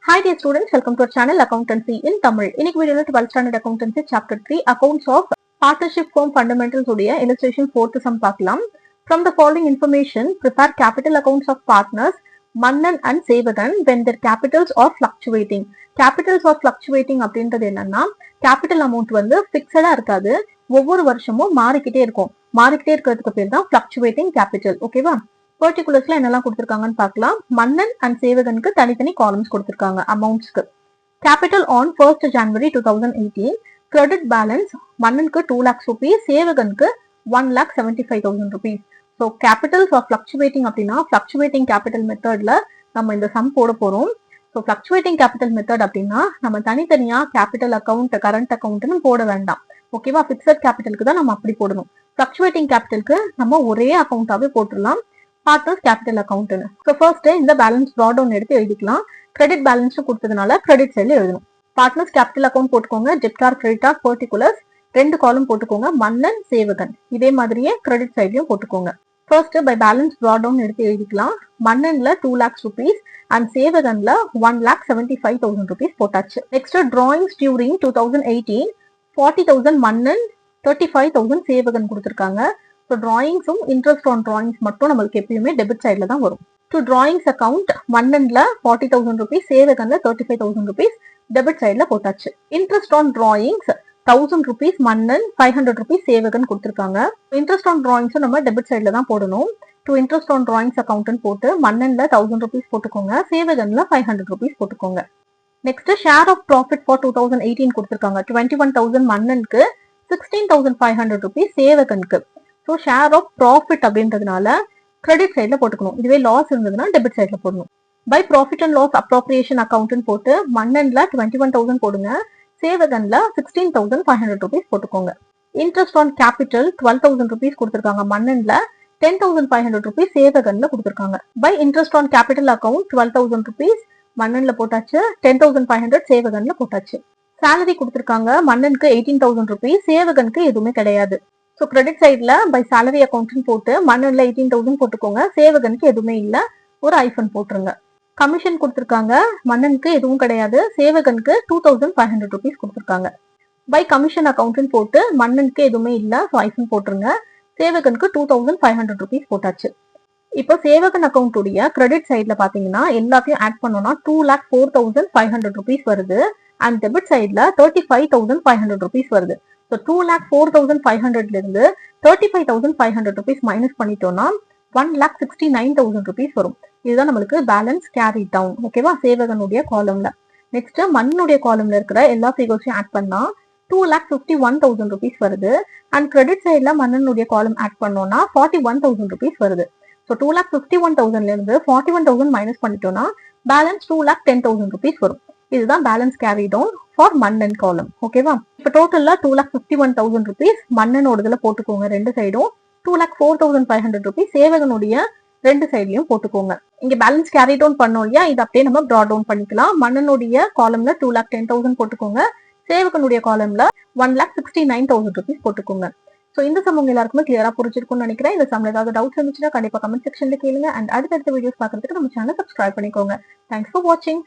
Hi dear students, welcome to our channel Accountancy in Tamil. இன்னைக்கு வீடியோல 12th standard accountancy chapter 3 accounts of partnership firm fundamentals உடைய illustration 4th sum பார்க்கலாம். From the following information, prepare capital accounts of partners Mannan and Sevagan when their capitals are fluctuating. Capitals are fluctuating அப்படின்றது என்னன்னா capital amount வந்து ஃபிக்ஸடா இருக்காது, ஒவ்வொரு வருஷமும் மாறிக்கிட்டே இருக்கும். மாறிக்கிட்டே இருக்கிறதுக்கு பேர் தான் fluctuating capital. ஓகேவா? பர்டிகுலர்ஸ்ல என்னெல்லாம் கொடுத்திருக்காங்கன்னு பார்க்கலாம். மன்னன் அண்ட் சேவகனுக்கு தனித்தனி காலம்ஸ் கொடுத்திருக்காங்க அமௌண்ட்ஸ்க்கு. Capital on 1st January 2018, credit balance மன்னனுக்கு 2 lakhs rupees, சேவகனுக்கு 1,75,000 rupees. So capitals are fluctuating அப்படின்னா ஃபிளக்சுவேட்டிங் கேபிட்டல் மெத்தட்ல நம்ம இந்த சம் போட போறோம். ஸோ ஃபிளக்சுவேட்டிங் கேபிட்டல் மெத்தட் அப்படின்னா நம்ம தனித்தனியா கேபிட்டல் அக்கௌண்ட் கரண்ட் அக்கௌண்ட்னு போட வேண்டாம். ஓகேவா? பிக்சட் கேபிட்டலுக்கு தான் நம்ம அப்படி போடணும். ஃபிளக்சுவேட்டிங் கேபிட்டலுக்கு நம்ம ஒரே அக்கௌண்டாவே போட்டுடலாம், பார்ட்னர்ஸ் கேபிட்டல் அக்கௌண்ட்னு. ஸோ ஃபர்ஸ்ட் இந்த பேலன்ஸ் ப்ராட் டவுன் எடுத்து எழுதிக்கலாம். கிரெடிட் பேலன்ஸ் கொடுத்ததுனால கிரெடிட் சைட்ல எழுதணும். பார்ட்னர்ஸ் கேபிட்டல் அக்கௌண்ட் போட்டுக்கோங்க. டெப்டார் கிரெடிட்டார் பர்டிகுலர்ஸ் 2 காலம் போட்டுக்கோங்க. மன்னன் சேவகன் இதே மாதிரியே கிரெடிட் சைட்லயும் போட்டுக்கோங்க. First by balance brought down எடுத்து எழுதிக்கலாம். மன்னன்ல 2 lakhs rupees அண்ட் சேவகன்ல 1,75,000 rupees போட்டாச்சு. Next drawings during 2018, 40,000 Mannan, 35,000 Sevagan கொடுத்துருக்காங்க. ஸோ டிராயிங்ஸும் இன்ட்ரெஸ்ட் ஆன் டிராயிங்ஸ் மட்டும் நம்மளுக்கு எப்பயுமே டெபிட் சைட்ல தான் வரும். டு டிராயிங்ஸ் அக்கௌண்ட் மன்னன்ல 40,000 rupees, சேவகன்ல 35,000 rupees டெபிட் சைட்ல போட்டாச்சு. இன்ட்ரெஸ்ட் ஆன் டிராயிங்ஸ் 1,000 rupees மன்னன், 500 rupees சேவகன் கொடுத்துருக்காங்க. இன்ட்ரெஸ்ட் ஆன் டிராயிங்ஸும் நம்ம டெபிட் சைட்ல தான் போடணும். டு இன்ட்ரெஸ்ட் ஆன் டிராயிங்ஸ் அக்கௌண்ட்னு போட்டு மன்னன்ல 1,000 rupees போட்டுக்கோங்க, சேவகன்ல 500 rupees போட்டுக்கோங்க. Next share of profit for 2018 கொடுத்துருக்காங்க. 21,000 மன்னனுக்கு, 16,500 rupees சேவகனுக்கு. ஸோ ஷேர் ஆஃப் ப்ராஃபிட் அப்படின்றதுனால கிரெடிட் சைட்ல போட்டுக்கணும். இதுவே லாஸ் இருந்ததுன்னா டெபிட் சைட்ல போடணும். By profit and loss appropriation அக்கௌண்ட்னு போட்டு மன்னன்ல 21,000 போடுங்க, சேவகன்ல 16,500 rupees போட்டுக்கோங்க. இன்ட்ரெஸ்ட் ஆன் கேபிட்டல் 12,000 rupees கொடுத்துருக்காங்க. மன்னன்ல 10,500 rupees சேவகன்ல கொடுத்துருக்காங்க. By interest on capital account 12,000 rupees மன்னன்ல போட்டாச்சு, 10,500 சேவகன்ல போட்டாச்சு. சேலரி கொடுத்துருக்காங்க. மன்னனுக்கு 18,000 rupees, சேவகனுக்கு எதுவுமே கிடையாது. ஸோ கிரெடிட் சைட்ல பை சேலரி அக்கௌண்ட்னு போட்டு மன்னன்ல 18,000 போட்டுக்கோங்க, சேவகனுக்கு எதுவுமே இல்லை, ஒரு ஐஃபன் போட்டுருங்க. கமிஷன் கொடுத்துருக்காங்க. மன்னனுக்கு எதுவும் கிடையாது, சேவகனுக்கு 2,500 rupees கொடுத்துருக்காங்க. பை கமிஷன் அக்கௌண்ட்னு போட்டு மன்னனுக்கு எதுவுமே இல்லை, ஸோ ஐஃபன் போட்டுருங்க, சேவகனுக்கு 2,500 rupees போட்டாச்சு. இப்போ சேவகன் அக்கௌண்ட் உடைய கிரெடிட் சைட்ல பாத்தீங்கன்னா எல்லாத்தையும் ஆட் பண்ணோம்னா 2,04,500 rupees வருது. அண்ட் டெபிட் சைட்ல 35,500 rupees வருது. ஸோ 2,04,500 இருந்து 35,500 rupees மைனஸ் பண்ணிட்டோம்னா 1,69,000 rupees வரும். இதுதான் நம்மளுக்கு பேலன்ஸ் கேரி டவுன். ஓகேவா? சேவகனுடைய காலம்ல. நெக்ஸ்ட் மன்னனுடைய காலம்ல இருக்கிற எல்லா ஃபிகர்ஸையும் ஆட் பண்ணா 2,51,000 rupees வருது. அண்ட் கிரெடிட் சைட்ல மன்னனுடைய காலம் ஆட் பண்ணோம்னா 41,000 rupees வருது. ஸோ 2,51,000 இருந்து 41,000 மைனஸ் பண்ணிட்டோம்னா பேலன்ஸ் 2,10,000 rupees வரும். இதுதான் பேலன்ஸ் கேரி டவுன் ஃபார் மன்னன் காலம். ஓகேவா? இப்போ டோட்டல்ல 2,51,000 rupees மன்னனோடதுல போட்டுக்கோங்க ரெண்டு சைடும். 2,04,500 rupees சேவகனுடைய ரெண்டு சைட்லயும் போட்டுக்கோங்க. இங்க பேலன்ஸ் கேரி டவுன் பண்ணோம் இல்லையா, இது அப்படியே நம்ம ப்ராட் டவுன் பண்ணிக்கலாம். மன்னனுடைய காலம்ல 2,10,000 போட்டுக்கோங்க, சேவகனுடைய காலம்ல 1,69,000 rupees போட்டுக்கோங்க. ஸோ இந்த சம் உங்க எல்லாருக்குமே கிளியரா புரிஞ்சிருக்கும்னு நினைக்கிறேன். இந்த சம்ல ஏதாவது டவுட்ஸ் இருந்துச்சுன்னா கண்டிப்பா கமெண்ட் செக்ஷன்ல கேளுங்க. அண்ட் அடுத்தடுத்த வீடியோஸ் பார்க்கறதுக்கு நம்ம சேனல் சப்ஸ்கிரைப் பண்ணிக்கோங்க. தேங்க்ஸ் ஃபார் வாட்சிங்.